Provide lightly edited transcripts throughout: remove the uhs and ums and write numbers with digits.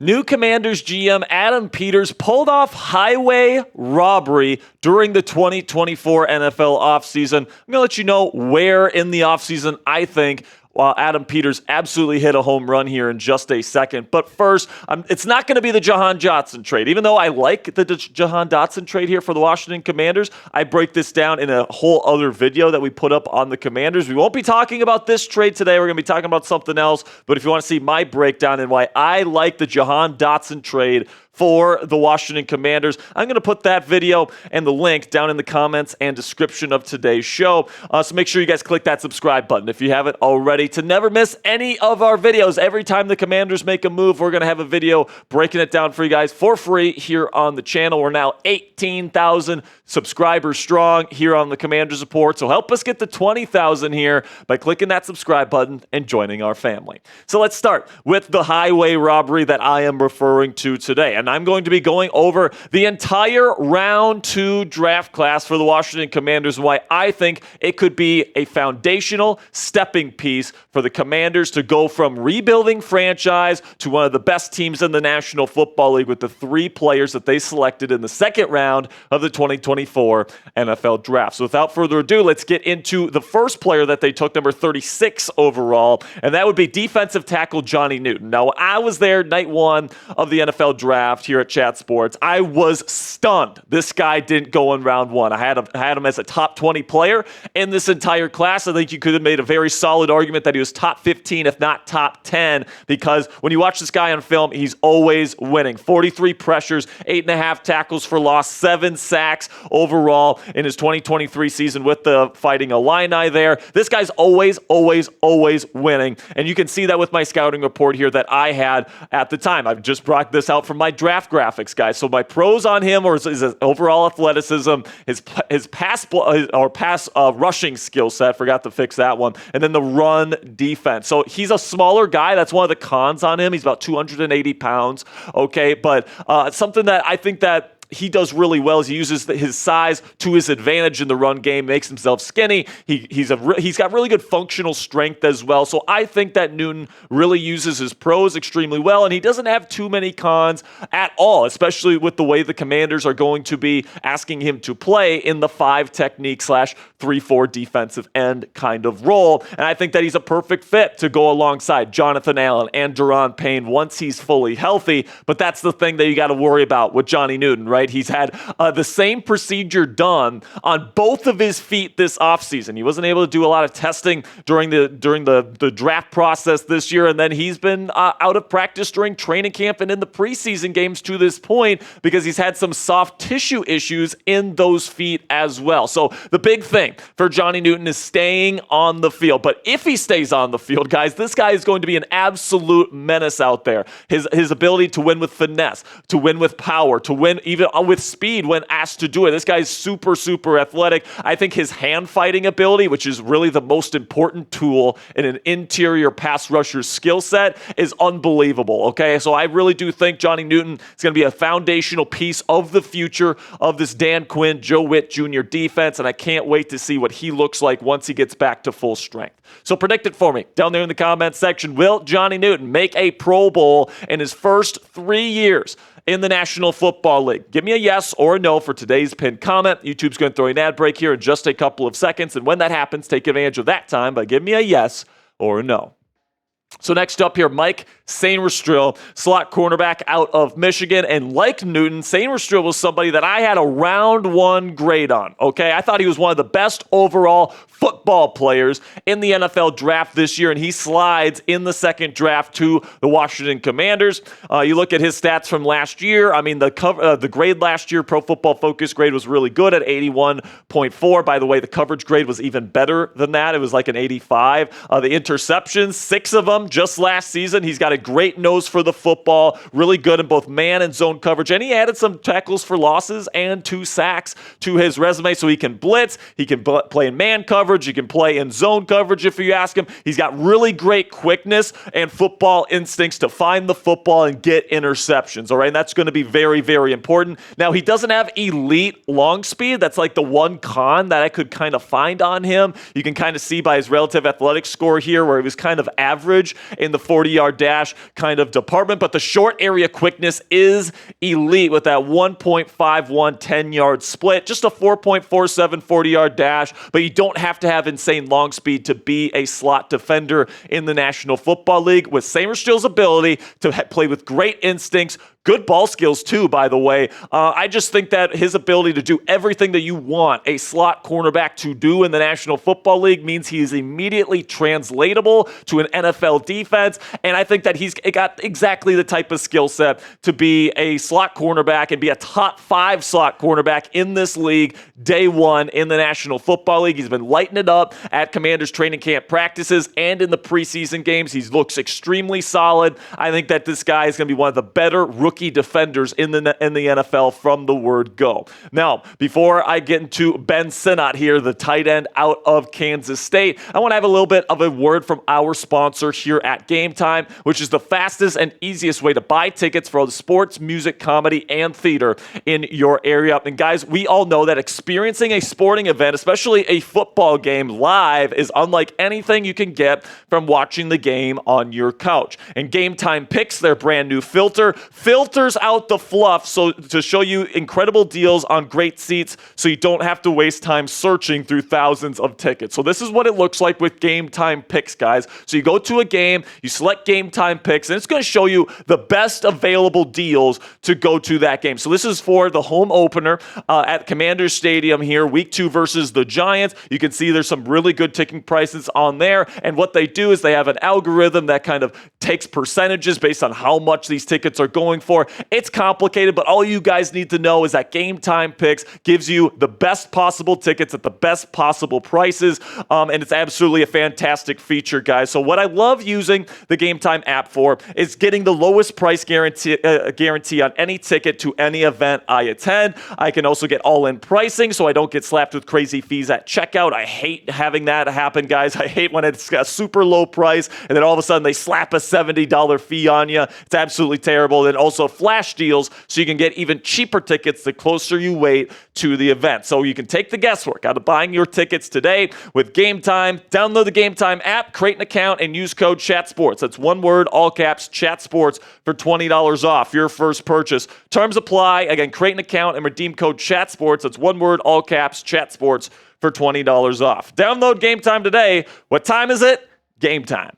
New Commanders GM Adam Peters pulled off highway robbery during the 2024 NFL offseason. I'm going to let you know where in the offseason I think Adam Peters absolutely hit a home run here in just a second. But first, it's not going to be the Jer'Zhan Johnson trade. Even though I like the Jer'Zhan Dotson trade here for the Washington Commanders, I break this down in a whole other video that we put up on the Commanders. We won't be talking about this trade today. We're going to be talking about something else. But if you want to see my breakdown and why I like the Jer'Zhan Dotson trade for the Washington Commanders, I'm going to put that video and the link down in the comments and description of today's show. So make sure you guys click that subscribe button if you haven't already to never miss any of our videos. Every time the Commanders make a move, we're going to have a video breaking it down for you guys for free here on the channel. We're now 18,000 subscribers strong here on the Commanders Report. So help us get to 20,000 here by clicking that subscribe button and joining our family. So let's start with the highway robbery that I am referring to today. And I'm going to be going over the entire round 2 draft class for the Washington Commanders and why I think it could be a foundational stepping piece for the Commanders to go from rebuilding franchise to one of the best teams in the National Football League with the 3 players that they selected in the second round of the 2024 NFL Draft. So without further ado, let's get into the first player that they took, number 36 overall, and that would be defensive tackle Johnny Newton. Now, I was there night 1 of the NFL Draft here at Chat Sports. I was stunned this guy didn't go in round 1. I had him as a top 20 player in this entire class. I think you could have made a very solid argument that he was top 15, if not top 10, because when you watch this guy on film, he's always winning. 43 pressures, 8.5 tackles for loss, 7 sacks overall in his 2023 season with the Fighting Illini there. This guy's always winning, and you can see that with my scouting report here that I had at the time. I've just brought this out from my draft graphics, guys. So my pros on him are his overall athleticism, his pass rushing skill set, forgot to fix that one, and then the run defense. So he's a smaller guy. That's one of the cons on him. He's about 280 pounds, okay? But something that I think that he does really well is he uses his size to his advantage in the run game, makes himself skinny. He's got really good functional strength as well. So I think that Newton really uses his pros extremely well, and he doesn't have too many cons at all, especially with the way the Commanders are going to be asking him to play in the 5 technique / 3-4 defensive end kind of role. And I think that he's a perfect fit to go alongside Jonathan Allen and Daron Payne once he's fully healthy. But that's the thing that you got to worry about with Johnny Newton, right? He's had the same procedure done on both of his feet this offseason. He wasn't able to do a lot of testing during the draft process this year, and then he's been out of practice during training camp and in the preseason games to this point because he's had some soft tissue issues in those feet as well. So the big thing for Johnny Newton is staying on the field. But if he stays on the field, guys, this guy is going to be an absolute menace out there. His ability to win with finesse, to win with power, to win even with speed when asked to do it. This guy's super athletic. I think his hand fighting ability, which is really the most important tool in an interior pass rusher's skill set, is unbelievable, okay? So I really do think Johnny Newton is going to be a foundational piece of the future of this Dan Quinn, Joe Witt Jr. defense, and I can't wait to see what he looks like once he gets back to full strength. So predict it for me down there in the comments section. Will Johnny Newton make a Pro Bowl in his first 3 years in the National Football League? Give me a yes or a no for today's pinned comment. YouTube's going to throw an ad break here in just a couple of seconds, and when that happens, take advantage of that time by giving me a yes or a no. So next up here, Mike Sainristil, slot cornerback out of Michigan. And like Newton, Sainristil was somebody that I had a round 1 grade on, okay? I thought he was one of the best overall football players in the NFL draft this year, and he slides in the second draft to the Washington Commanders. You look at his stats from last year. I mean, the grade last year, Pro Football Focus grade was really good at 81.4. By the way, the coverage grade was even better than that. It was like an 85. The interceptions, 6 of them just last season. He's got a great nose for the football, really good in both man and zone coverage, and he added some tackles for losses and 2 sacks to his resume, so he can blitz, he can play in man coverage, He can play in zone coverage if you ask him. He's got really great quickness and football instincts to find the football and get interceptions, all right? And that's going to be very, very important. Now, he doesn't have elite long speed. That's like the one con that I could kind of find on him. You can kind of see by his relative athletic score here where he was kind of average in the 40-yard dash kind of department, but the short area quickness is elite with that 1.51 10-yard split, just a 4.47 40-yard dash, but you don't have to have insane long speed to be a slot defender in the National Football League. With Sainristil's ability to play with great instincts, good ball skills too, by the way. I just think that his ability to do everything that you want a slot cornerback to do in the National Football League means he is immediately translatable to an NFL defense, and I think that he's got exactly the type of skill set to be a slot cornerback and be a top 5 slot cornerback in this league day one in the National Football League. He's been lighting it up at Commanders training camp practices and in the preseason games. He looks extremely solid. I think that this guy is going to be one of the better rookie defenders in the NFL from the word go. Now, before I get into Ben Sinnott here, the tight end out of Kansas State, I want to have a little bit of a word from our sponsor here at Game Time, which is the fastest and easiest way to buy tickets for all the sports, music, comedy, and theater in your area. And guys, we all know that experiencing a sporting event, especially a football game live, is unlike anything you can get from watching the game on your couch. And Game Time Picks, their brand new filters out the fluff so to show you incredible deals on great seats so you don't have to waste time searching through thousands of tickets. So this is what it looks like with Game Time Picks, guys. So you go to a game, you select Game Time Picks, and it's going to show you the best available deals to go to that game. So this is for the home opener at Commanders Stadium here, week 2 versus the Giants. You can see there's some really good ticking prices on there, and what they do is they have an algorithm that kind of takes percentages based on how much these tickets are going for. It's complicated, but all you guys need to know is that Game Time Picks gives you the best possible tickets at the best possible prices, and it's absolutely a fantastic feature, guys. So what I love using the Game Time app for is getting the lowest price guarantee on any ticket to any event I attend. I can also get all-in pricing so I don't get slapped with crazy fees at checkout. I hate having that happen, guys. I hate when it's a super low price and then all of a sudden they slap a $70 fee on you. It's absolutely terrible. And also flash deals so you can get even cheaper tickets the closer you wait to the event. So you can take the guesswork out of buying your tickets today with Game Time. Download the Game Time app, create an account, and use code CHATSPORTS. That's one word, all caps, CHATSPORTS for $20 off your first purchase. Terms apply. Again, create an account and redeem code CHATSPORTS. That's one word, all caps, CHATSPORTS for $20 off. Download Game Time today. What time is it? Game time.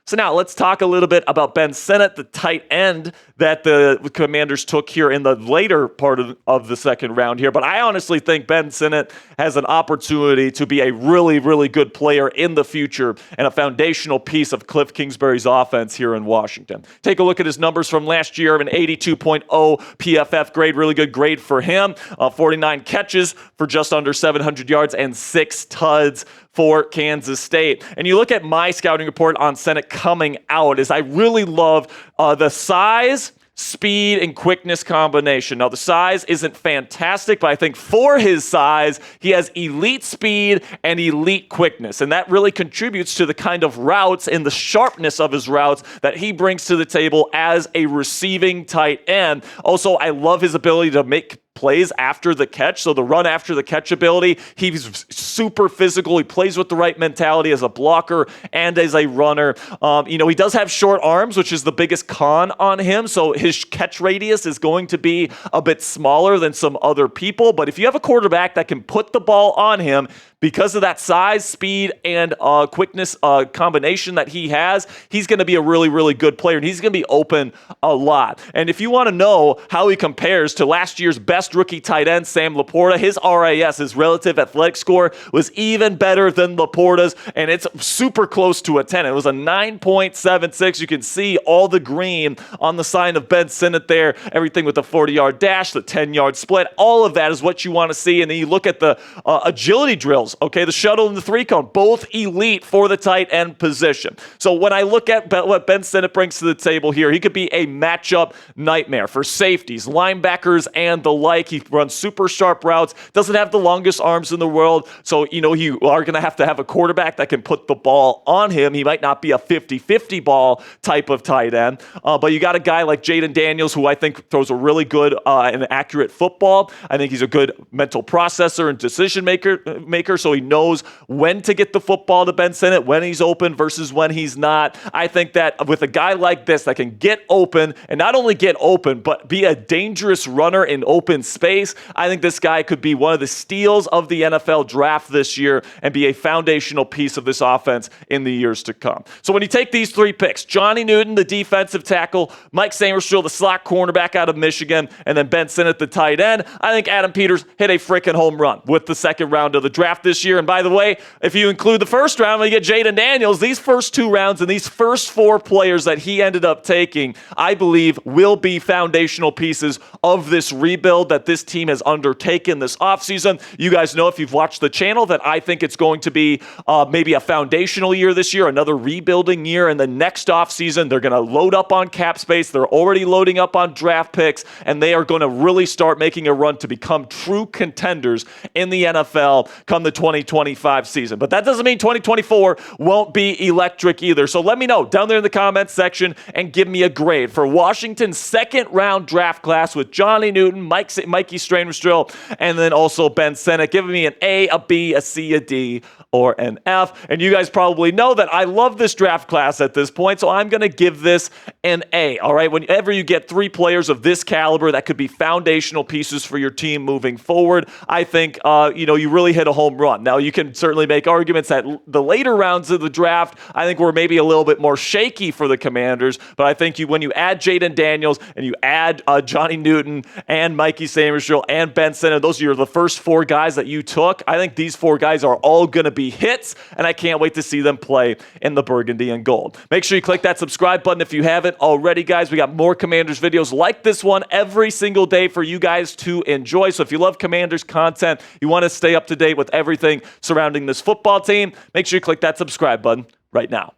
So now let's talk a little bit about Ben Sinnott, the tight end that the Commanders took here in the later part of the second round here. But I honestly think Ben Sinnott has an opportunity to be a really, really good player in the future and a foundational piece of Cliff Kingsbury's offense here in Washington. Take a look at his numbers from last year, an 82.0 PFF grade, really good grade for him. 49 catches for just under 700 yards and 6 tuds for Kansas State. And you look at my scouting report on Sinnott coming out is I really love the size, speed, and quickness combination. Now, the size isn't fantastic, but I think for his size, he has elite speed and elite quickness. And that really contributes to the kind of routes and the sharpness of his routes that he brings to the table as a receiving tight end. Also, I love his ability to make plays after the catch. So the run after the catch ability, he's super physical. He plays with the right mentality as a blocker and as a runner. He does have short arms, which is the biggest con on him. So his catch radius is going to be a bit smaller than some other people. But if you have a quarterback that can put the ball on him, because of that size, speed, and quickness combination that he has, he's going to be a really, really good player, and he's going to be open a lot. And if you want to know how he compares to last year's best rookie tight end, Sam Laporta, his RAS, his relative athletic score, was even better than Laporta's, and it's super close to a 10. It was a 9.76. You can see all the green on the sign of Ben Sinnott there, everything with the 40-yard dash, the 10-yard split. All of that is what you want to see, and then you look at the agility drills shuttles, okay? The shuttle and the three cone, both elite for the tight end position. So when I look at what Ben Sinnott brings to the table here, he could be a matchup nightmare for safeties, linebackers, and the like. He runs super sharp routes, doesn't have the longest arms in the world. So, you are going to have a quarterback that can put the ball on him. He might not be a 50-50 ball type of tight end, but you got a guy like Jayden Daniels, who I think throws a really good and accurate football. I think he's a good mental processor and decision maker, so he knows when to get the football to Ben Sinnott, when he's open versus when he's not. I think that with a guy like this that can get open, and not only get open, but be a dangerous runner in open space, I think this guy could be one of the steals of the NFL draft this year and be a foundational piece of this offense in the years to come. So when you take these three picks, Johnny Newton, the defensive tackle, Mike Sainristil, the slot cornerback out of Michigan, and then Ben Sinnott, the tight end, I think Adam Peters hit a freaking home run with the second round of the draft this year. And by the way, if you include the first round, when you get Jayden Daniels, these first two rounds and these first four players that he ended up taking, I believe will be foundational pieces of this rebuild that this team has undertaken this offseason. You guys know, if you've watched the channel, that I think it's going to be maybe a foundational year this year, another rebuilding year. And the next offseason, they're going to load up on cap space. They're already loading up on draft picks, and they are going to really start making a run to become true contenders in the NFL come the 2025 season. But that doesn't mean 2024 won't be electric either. So let me know down there in the comments section and give me a grade for Washington's second round draft class with Johnny Newton, Mikey Sainristil, and then also Ben Sinnott. Give me an A, a B, a C, a D, or an F. And you guys probably know that I love this draft class at this point, so I'm going to give this an A. All right, whenever you get three players of this caliber that could be foundational pieces for your team moving forward, I think you really hit a home run. Now, you can certainly make arguments that the later rounds of the draft, I think, were maybe a little bit more shaky for the Commanders, but I think when you add Jayden Daniels and you add Johnny Newton and Mikey Sainristil and Ben Sinnott, those are the first four guys that you took. I think these four guys are all going to be hits, and I can't wait to see them play in the burgundy and gold. Make sure you click that subscribe button if you haven't already, guys. We got more Commanders videos like this one every single day for you guys to enjoy. So if you love Commanders content, you want to stay up to date with everything surrounding this football team, make sure you click that subscribe button right now.